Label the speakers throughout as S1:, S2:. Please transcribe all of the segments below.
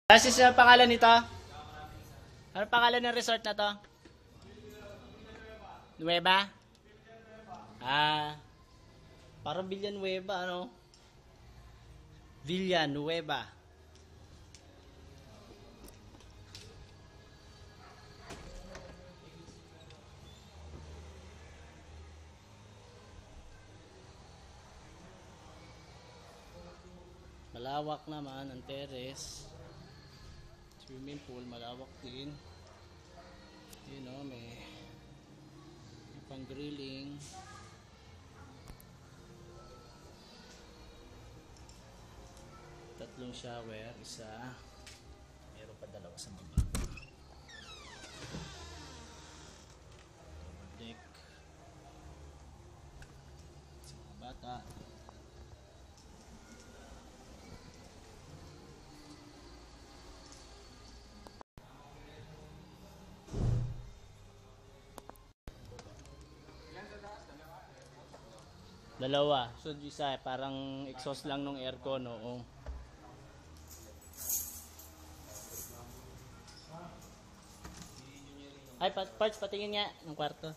S1: Kasi sa pangalan nito? Ano pangalan ng resort na to? Nueva? Parang Villanueva, ano? Villanueva. Malawak naman ang terrace. Swimming pool, malawak din. You know, may pang grilling. Tatlong shower, isa. Meron pa dalawa sa baba. Deck. Sa mga bata. Dalawa. So, isa, parang exhaust lang nung aircon, oo. Ay, parts, patingin nga ng kwarto.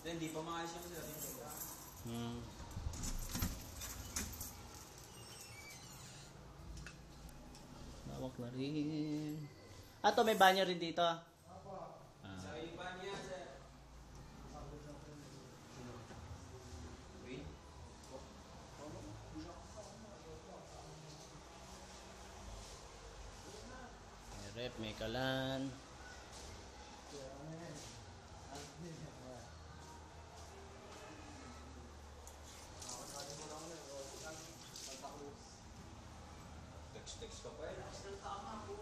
S2: Hindi pa maayos yung sila.
S1: Bawak na rin. To may banyo rin dito.
S2: Sa iba niya, sir.
S1: May rep, may kalan.
S2: Text ka pa eh.